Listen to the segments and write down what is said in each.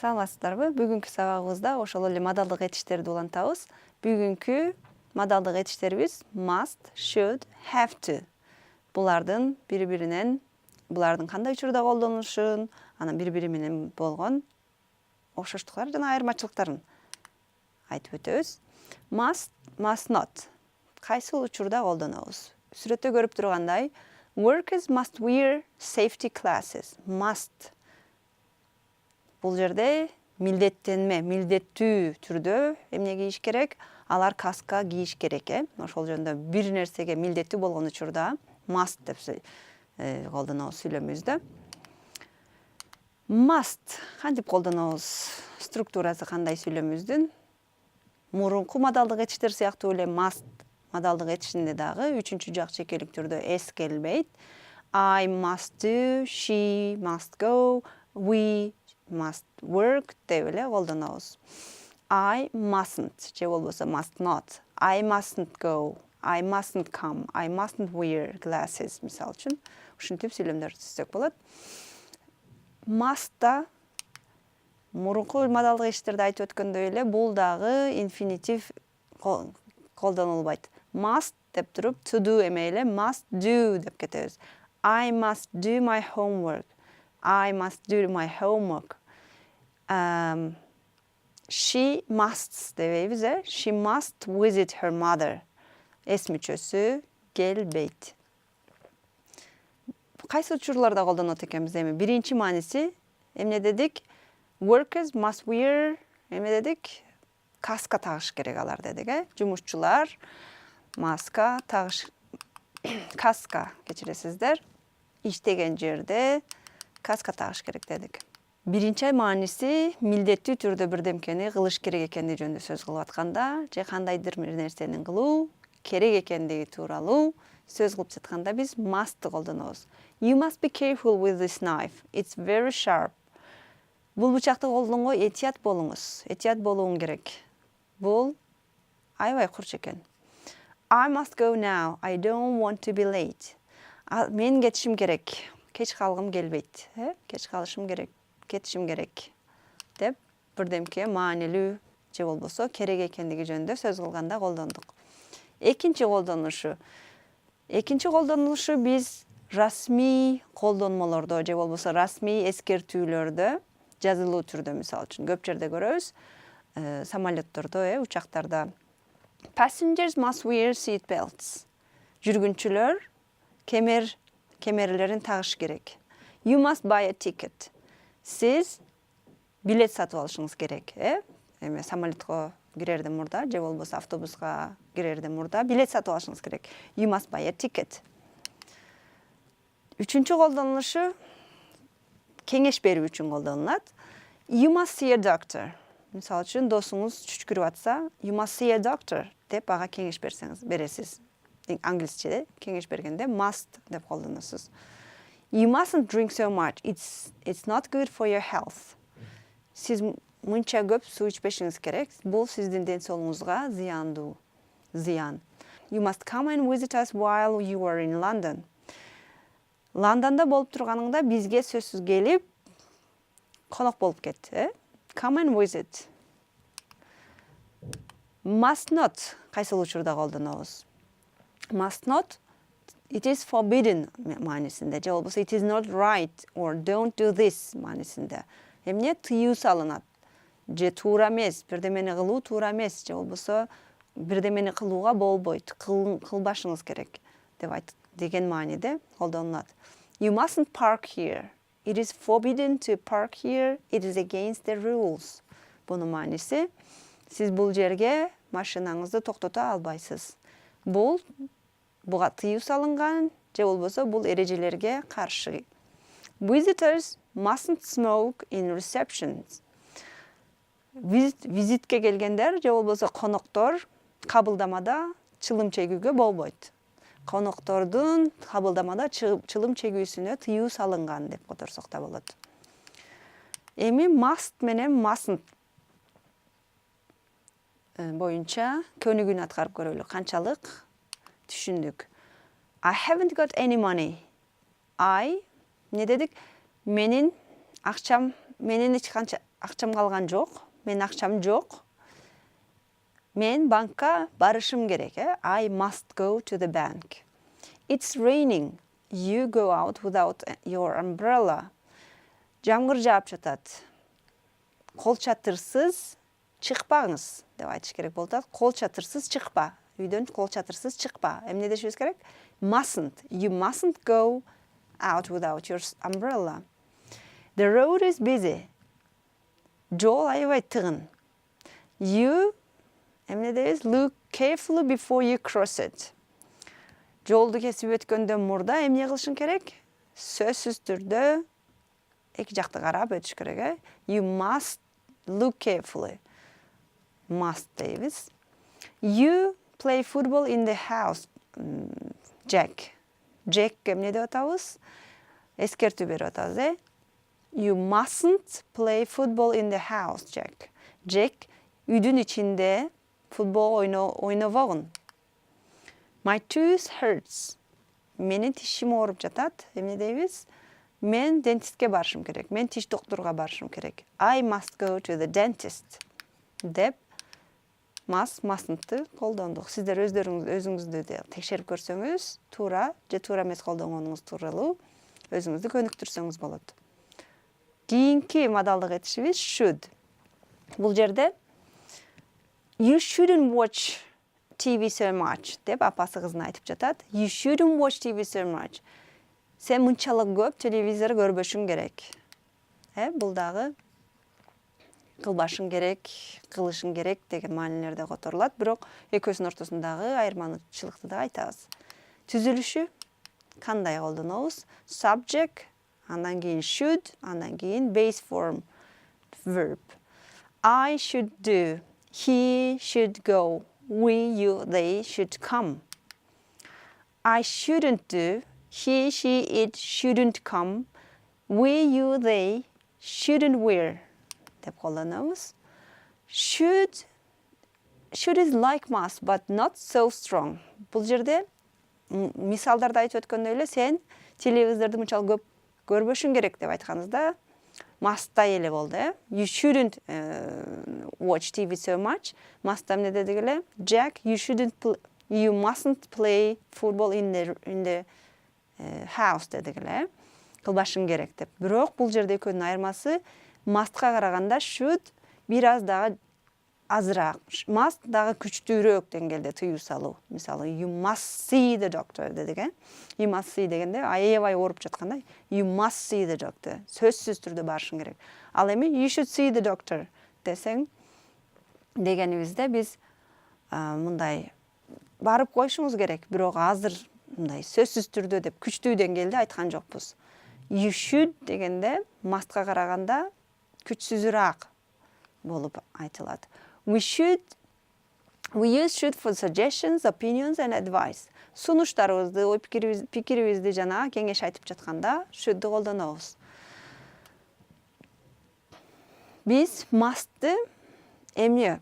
Саламатсыздарбы? Бүгүнкү сабагыбызда ошол эле модалдык этиштерди улантабыз. Бүгүнкү модалдык этиштерибиз must, should, have to. Булардын булардын кандай учурда колдонулушун, анан бири-бири менен болгон окшоштуктар жана айырмачылыктарын айтып өтөбүз. Must, must not. Кайсы учурда колдонобуз? Сүрөттө көрүп тургандай, workers must wear safety glasses. Must. Бул жерде милдеттүү түрдө эмне кийиш керек? Алар каска кийиш керек, Ошол жөнүндө бир нерсеге милдеттүү болгон учурда must деп колдонобуз сүйлөмүбүздө. Must кантип колдонобуз? Структурасы кандай сүйлөмүбүздүн? Мурунку модалдык этиштер сыяктуу эле must модалдык этишинде дагы үчүнчү жак чекелик түрдө s келбейт. I must do, she must go, we must work деп эле колдонобуз. I mustn't же болбосо must not. I mustn't go, I mustn't come, I mustn't wear glasses мисалы үчүн ушинтип сүйлөмдөр түзсөк болот. Must да мурунку модалдык этиштерде айтып өткөндөй эле бул дагы инфинитив колдонулбайт. Must деп туруп to do эме эле must do деп кетебиз. I must do my homework. I must do my homework. She must дебейбиз, She must visit her mother. Эс мүчөсү келбейт. Кайсы учурларда колдонот экенбиз эми? Биринчи мааниси эмне дедик? Workers must wear эмне дедик? Каска тагыш керек алар дедик, Жумушчулар маска тагыш каска кечиресиздер. Иштеген жерде каска тагыш керек дедик. Биринчи мааниси милдеттүү түрдө бирдемкени кылыш керек экендиги жөнүндө сөз кылып атканда, же кандайдыр бир нерсени кылуу керек экендиги тууралуу сөз кылып жатканда биз must колдонобуз. You must be careful with this knife. It's very sharp. Бул бычакты колдонгонго этият болуңуз. Этият болуң керек. Бул аябай курч экен. I must go now. I don't want to be late. Мен кетишим керек. Кеч калгым келбейт. Кеч калышым керек. Кетишим керек. Деп бирдемке маанилүү же болбосо керек экендиги жөнүндө сөз кылганда колдондук. Экинчи колдонулушу биз расмий колдонмолордо же болбосо расмий эскертүүлөрдө жазылуу түрдө мисалы үчүн көп жерде көрөбүз. Самолеттордо, учактарда Passengers must wear seat belts. Жүргүнчүлөр кемерлерин тагыш керек. You must buy a ticket. Сиз билет сатып алышыңыз керек, Эме самолетко кирерден мурда же болбосо автобуска кирерден мурда билет сатып алышыңыз керек. You must buy a ticket. Үчүнчү колдонулушу кеңеш берүү үчүн колдонулат. You must see a doctor. Мисалы үчүн досуңуз чүчкүрүп атса, you must see a doctor деп ага кеңеш бересиз. Англисчеде кеңеш бергенде must деп колдоносуз. You mustn't drink so much. It's not good for your health. Сиз мынча көп суу ичпешиңиз керек. Бул сиздин ден соолугуңузга зыян. You must come and visit us while you are in London. Лондондо болуп турганыңда бизге сөзсүз келип конок болуп кет, Come and visit. Must not кайсыл учурда колдонобуз? Must not, it is forbidden маанисинде, же болбосо it is not right or don't do this маанисинде. Эмне тыюу салынат? Же туура эмес, бирдемени кылуу туура эмес, же болбосо бирдемени кылууга болбойт, кылбашыңыз керек деген мааниде колдонулат. You mustn't park here. It is forbidden to park here. It is against the rules. Бунун мааниси сиз бул жерге машинаңызды токтото албайсыз. Буга тыюу салынган, же болбосо бул эрежелерге каршы. Visitors mustn't smoke in receptions. Визитке келгендер же болбосо коноктор кабылдамада чылым чегүүгө болбойт. Коноктордун кабылдамада чылым чегүүсүнө тыюу салынган деп которсок да болот. Эми must менен mustn't боюнча көнүгүүнү аткарып көрөлү. Канчалык түшүндүк. I haven't got any money. Не дедик? Менин акчам, менин эч канча акчам калган жок. Мен акчам жок. Мен банкка барышым керек. I must go to the bank. It's raining. You go out without your umbrella. Жамгыр жаап жатат. Кол чатырсыз чыкпаңыз деп айтыш керек болот. Кол чатырсыз чыкпа. Үйдөн кол чатырсыз чыкпа. Эмне дешибиз керек? Mustn't. You mustn't go out without your umbrella. The road is busy. Жол аябай тыгын. You эмне дейбиз? Look carefully before you cross it. Жолду кесип өткөндөн мурда эмне кылышың керек? Сөзсүз түрдө эки жакты карап өтүш керек. You must look carefully. Must дейбиz. You play football in the house. Jack. Jack эмне деп атабыз? Эскертүү берип атабыз, You mustn't play football in the house, Jack. Jack, үйдүн ичинде футбол ойнобогун. My tooth hurts. Менин тишим ооруп жатат. Эмне дейбиз? Мен дентистке барышым керек. Мен тиш доктурга барышым керек. I must go to the dentist. Деп mustn'ты колдондук. Сиздер өзүңүздү текшерип көрсөңүз, туура же туура эмес колдонгонуңуз тууралуу өзүңүздү көнүктүрсөңүз болот. Кийинки модалдык этишибиз should. Бул жерде You shouldn't watch TV so much деп апасы кызына айтып жатат. You shouldn't watch TV so much. Сен мынчалык көп телевизор көрбөшүң керек. Бул дагы кылбашың керек, кылышың керек деген маанилерде которулат, бирок экөөсүнүн ортосундагы айырмачылыкты да айтабыз. Түзүлүшү кандай колдонобуз? Subject, андан кийин should, андан кийин base form verb. I should do, he should go, we, you, they should come. I shouldn't do, he, she, it shouldn't come, we, you, they shouldn't wear. деп колдонобуз. Should is like must, but not so strong. Бул жерде мисалдарда айтып өткөндөй эле сен телевизорду мынчалык көп көрбөшүң керек деп айтканыңызда must'та эле болду, You shouldn't watch TV so much. Must'та эмне дедик эле? Jack, you mustn't play football in the house дедик эле. Кылбашың керек деп. Бирок бул жерде экөөнүн айырмасы must'ка караганда should бир аз дагы азыраак. Must дагы күчтүүрөөк деңгээлде тыюу салуу. Мисалы, you must see the doctor дедик. You must see дегенде аябай ооруп жатканда you must see the doctor. Сөзсүз түрдө барышың керек. Ал эми you should see the doctor десең дегенибизде биз мындай барып коюшуңуз керек, бирок азыр мындай сөзсүз түрдө деп күчтүү деңгээлде айткан жокпуз. You should дегенде must'ка караганда күчсүзүрөөк болуп айтылат. We use should for suggestions, opinions and advice. Сунуштарыбызды, ой пикирибизди жана кеңеш айтып жатканда should'ды колдонобуз. Биз must'ты эмне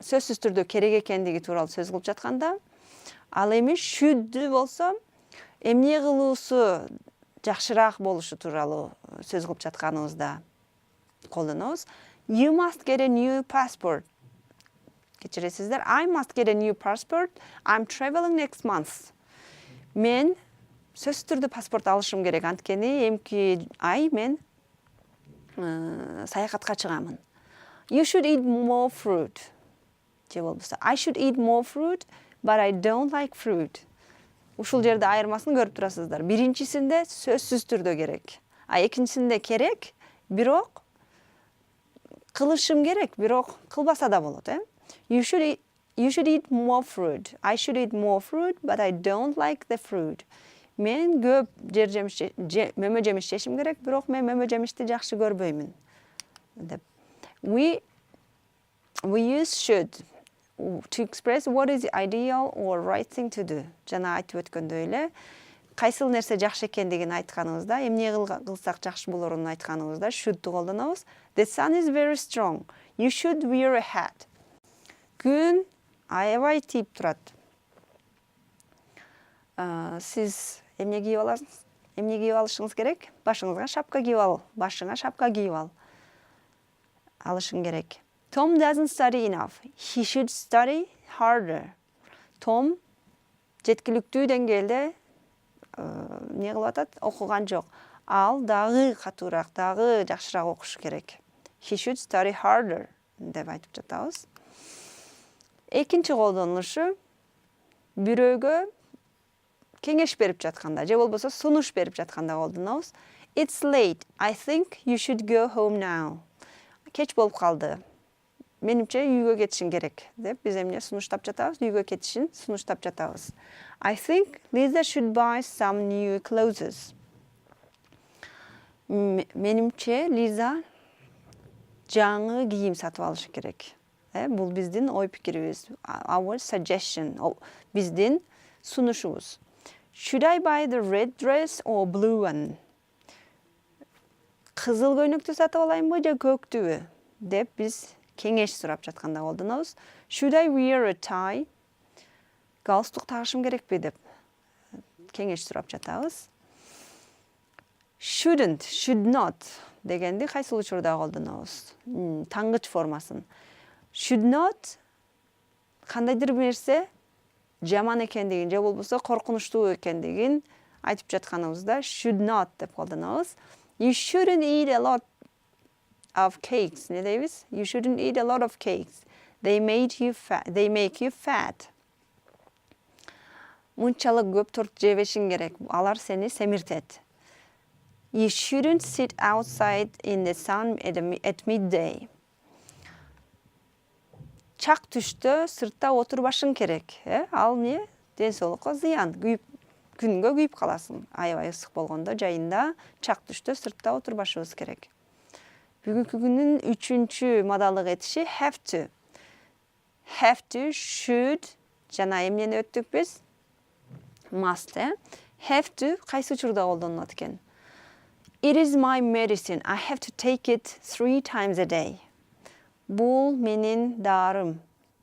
сөзсүз түрдө керек экендиги тууралуу сөз кылып жатканда, ал эми should'ды болсо эмне кылуусу жакшыраак болушу тууралуу сөз кылып жатканыбызда колдонобуз. You must get a new passport. Кечиресиздер, I must get a new passport. I'm traveling next month. Мен сөзсүз түрдө паспорт алышым керек, анткени эмки ай мен саякатка чыгамын. You should eat more fruit. Же болбосо, I should eat more fruit, but I don't like fruit. Ушул жерде айырмасын көрүп турасыздар. Биринчисинде сөзсүз түрдө керек, а экинчисинде керек, бирок кылышым керек, бирок кылбаса да болот, You should eat more fruit. I should eat more fruit, but I don't like the fruit. Мен көп мөмө жемиш жешим керек, бирок мен мөмө жемишти жакшы көрбөймүн. We use should to express what is the ideal or right thing to do. Жана айтып өткөндөй эле, кайсыл нерсе жакшы экендигин айтканыбызда, эмне кылсак жакшы болорун айтканыбызда should'ты колдонобуз. The sun is very strong. You should wear a hat. Күн аябай тийип турат. Сиз эмне кийип аласыз? Эмне кийип алышыңыз керек? Башыңызга шапка кийип ал. Башыңа шапка кийип ал. алышың керек. Tom doesn't study enough. He should study harder. Tom жеткілікті деңгейде не қылып атат? Оқыған жоқ. Ал дағы қатырақ, дағы жақсырақ оқышы керек. He should study harder деп айтып жатабыз. Екінші қолданылышы бирөөгө кеңеш берип жатканда, же болбосо сунуш берип жатканда колдонобуз. It's late. I think you should go home now. Кеч болуп калды. Менимче үйгө кетишиң керек деп биз эмне сунуштап жатабыз? Үйгө кетишин сунуштап жатабыз. I think Lisa should buy some new clothes. Менимче Лиза жаңы кийим сатып алышы керек. Бул биздин ой пикирибиз. Our suggestion. Биздин сунушубуз. Should I buy the red dress or blue one? Кызыл көйнөктү сатып алайынбы же көктүбү деп биз кеңеш сурап жатканда колдонобуз. Should I wear a tie? Галстук тагышым керекпи деп кеңеш сурап жатабыз. Shouldn't, should not дегенди кайсыл учурда колдонобуз? Таңгыч формасын. Should not кандайдыр бир нерсе жаман экендигин же болбосо коркунучтуу экендигин айтып жатканыбызда should not деп колдонобуз. You shouldn't eat a lot of cakes. Не дейбиз? You shouldn't eat a lot of cakes. They make you fat. Мынчалык көп торт жебешиң керек. Алар сени семиртет. You shouldn't sit outside in the sun at midday. Чак түштө сыртта отурбашың керек. Ал не? Ден соолукка зыян. Күнгө күйүп каласың. Аябай ысык болгондо жайында чак түштө сыртта отурбашыбыз керек. Бүгүнкү күндүн 3-чү модалдык этиши have to. Have to, should жана эмнени өттүк биз? Must. Have to кайсы учурда колдонулат экен? It is my medicine. I have to take it 3 times a day. Бул менин дарым.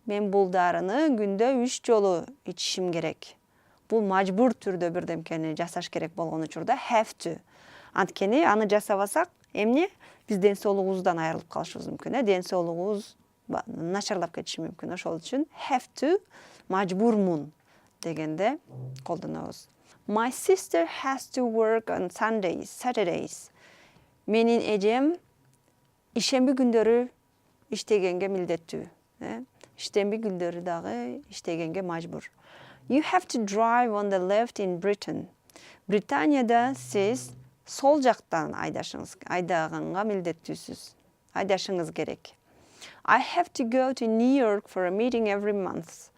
Мен бул дарыны күндө 3 жолу ичишим керек. Бул мажбур түрдө бирдемкени жасаш керек болгон учурда have to. Анткени аны жасабасак, эмне? Биз ден соолугубуздан айрылып калышыбыз мүмкүн. Ден соолугубуз начарлап кетиши мүмкүн. Ошол үчүн have to мажбурмун дегенде колдонобуз. My sister has to work on Saturdays. Менин эжем ишемби күндөрү иштегенге милдеттүү. Иштемби күндөрү дагы иштегенге мажбур. You have to drive on the left in Britain. Британияда сиз сол жактан айдаганга милдеттүүсүз. Айдашыңыз керек. I have to go to New York for a meeting every month.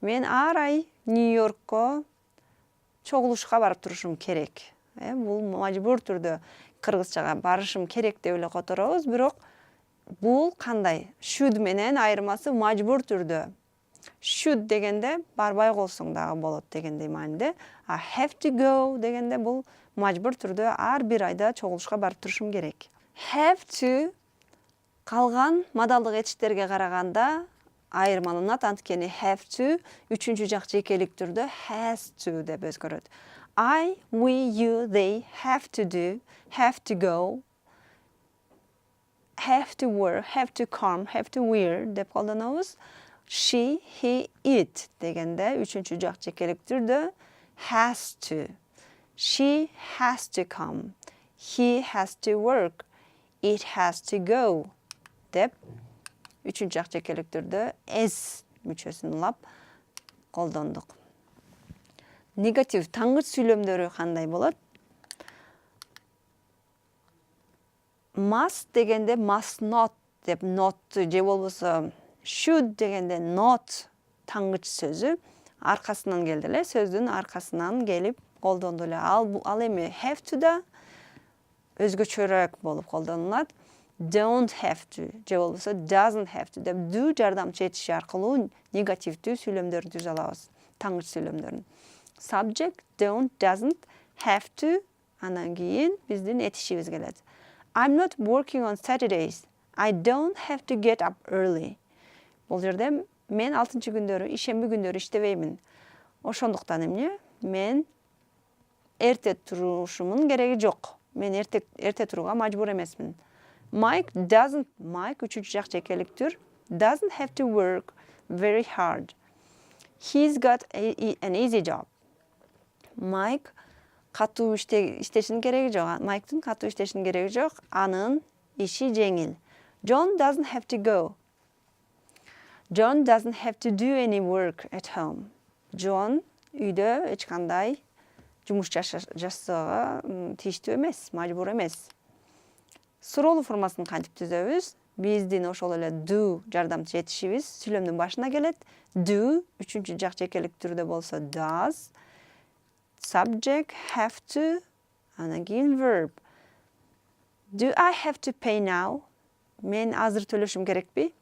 Мен ар ай Нью-Йоркко чогулушка барып турушум керек. Бул мажбур түрдө кыргызчага барышым керек деп эле которобуз, бирок бул кандай? Should менен айырмасы мажбур түрдө. Should дегенде барбай колсоң дагы болот дегендей мааниде. I have to go дегенде бул мажбур түрдө ар бир айда чогулушка барып турушум керек. Have to калган модалдык этиштерге караганда айырмаланат, анткени have to 3-чү жак жекелик түрдө has to деп өзгөрөт. I, we, you, they have to do, have to go, have to work, have to come, have to wear деп колдонобуз. She, he, it дегенде 3-чү жак жекелик түрдө has to. She has to come. He has to work. It has to go деп 3-чү жак жекелик түрдө as мүчөсүн улап колдондук. Негатив таңгыч сүйлөмдөрү кандай болот? Must дегенде must not деп not же болбосо should дегенде not таңгыч сөзү аркасынан келди эле, сөздүн аркасынан келип колдонду эле. Ал эми have to да өзгөчөрөөк болуп колдонулат. Don't have to же болбосо doesn't have to деп do жардамчы этиши аркылуу негативдүү сүйлөмдөрдү түзө алабыз, таңгыч сүйлөмдөрүн. Subject don't, doesn't, have to анан кийин биздин этишибиз келет. I'm not working on Saturdays. I don't have to get up early. Бул жерде мен 6-чы күндөрү, ишемби күндөрү иштебеймин. Ошондуктан эмне? Мен эрте турушумун кереги жок. Мен эрте турууга мажбур эмесмин. Mike üçüncü jak çekeliktir. Doesn't have to work very hard. He's got an easy job. Mike katуу иштешинин кереги жок. Майктын катуу иштешинин кереги жок. Анын иши жеңил. John doesn't have to go. John doesn't have to do any work at home. John үйдө эч кандай жумуш жасаага тийиштүү эмес, мажбур эмес. Суроолуу формасын кантип түзөбүз? Биздин ошол эле do жардамчы этишибиз сүйлөмдүн башына келет. Do үчүнчү жак жекелик түрдө болсо does. Subject have to, анан кийин verb. Do I have to pay now? Мен азыр төлөшүм керекпи?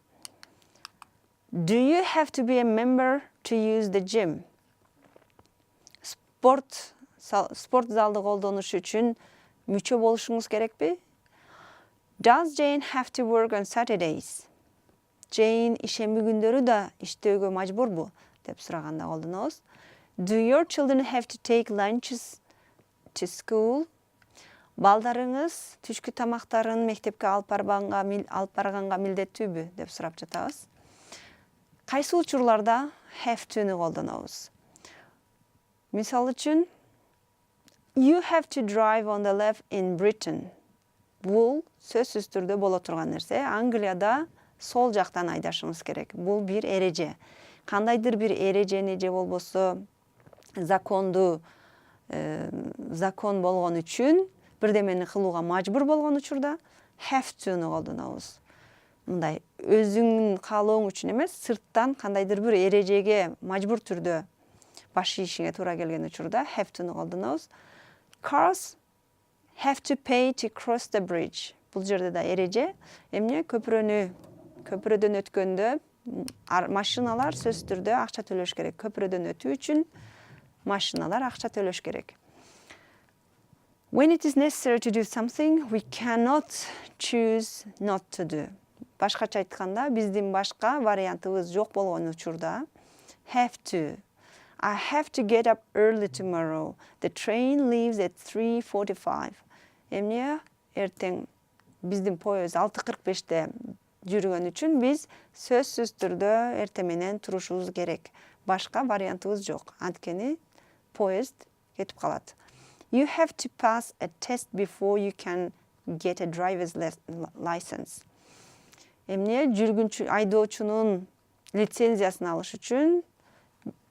Do you have to be a member to use the gym? Спорт залды колдонуш үчүн мүчө болушуңуз керекпи? Does Jane have to work on Saturdays? Jane ишемби күндөрү да иштөөгө мажбурбу? Деп сураганда колдонобуз. Do your children have to take lunches to school? Балдарыңыз түшкү тамактарын мектепке алып барганга милдеттүүбү? Деп сурап жатабыз. Кайсы учурларда have to'ну колдонобуз? Мисал үчүн, you have to drive on the left in Britain. Бул сөзсүз түрдө боло турган нерсе. Англияда сол жактан айдашыңыз керек. Бул бир эреже. Кандайдыр бир эрежени же болбосо закон болгон үчүн бирдемени кылууга мажбур болгон учурда have to'ну колдонобуз. Мындай өзүңдүн каалооң үчүн эмес, сырттан кандайдыр бир эрежеге мажбур түрдө баш ийишиңе туура келген учурда have to'ну колдонобуз. Cars have to pay to cross the bridge. Бул жерде да эреже. Эмне көпүрөдөн өткөндө машиналар сөзсүз түрдө акча төлөш керек. Көпүрөдөн өтүү үчүн машиналар акча төлөш керек. When it is necessary to do something, we cannot choose not to do. Башкача айтканда, биздин башка вариантыбыз жок болгон учурда have to. I have to get up early tomorrow. The train leaves at 3:45. Эмне эртең биздин поезд 6:45-те жүргөн үчүн биз сөзсүз түрдө эртең менен турушубуз керек. Башка вариантыбыз жок. Анткени поезд кетип калат. You have to pass a test before you can get a driver's license. Эмне айдоочунун лицензиясын алыш үчүн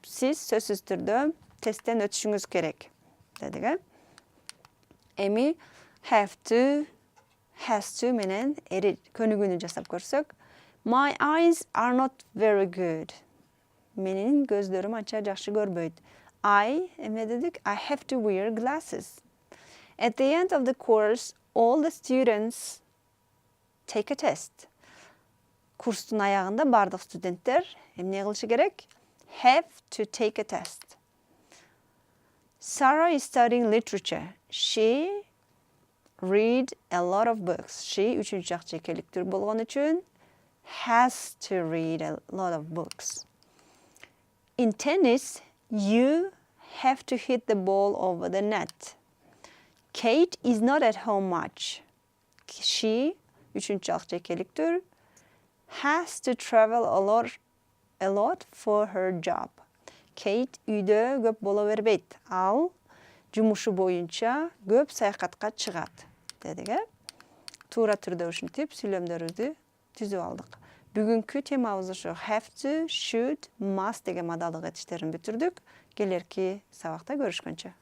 сиз сөзсүз түрдө тесттен өтүшүңүз керек. Дедик. Эми have to, has to менен көнүгүүнү жасап көрсөк. My eyes are not very good. Менин көздөрүм анча жакшы көрбөйт. I have to wear glasses. At the end of the course, all the students take a test. Курстун аягында бардык студенттер эмне кылышы керек? Have to take a test. Sarah is studying literature. She read a lot of books. She үчүнчү жак жекелик түр болгон үчүн has to read a lot of books. In tennis, you have to hit the ball over the net. Kate is not at home much. She, üçüncü jak jekелик түр, has to travel a lot for her job. Kate үйдө көп боло бербейт. Ал жумушу боюнча көп саякатка чыгат. Дедик. Туура түрдө ушинтип сүйлөмдөрүбүздү түзүп алдык. Бүгүнкү темабыз ошо have to, should, must деген модалдык этиштерин бүтүрдүк. Келерки сабакта көрүшкөнчө.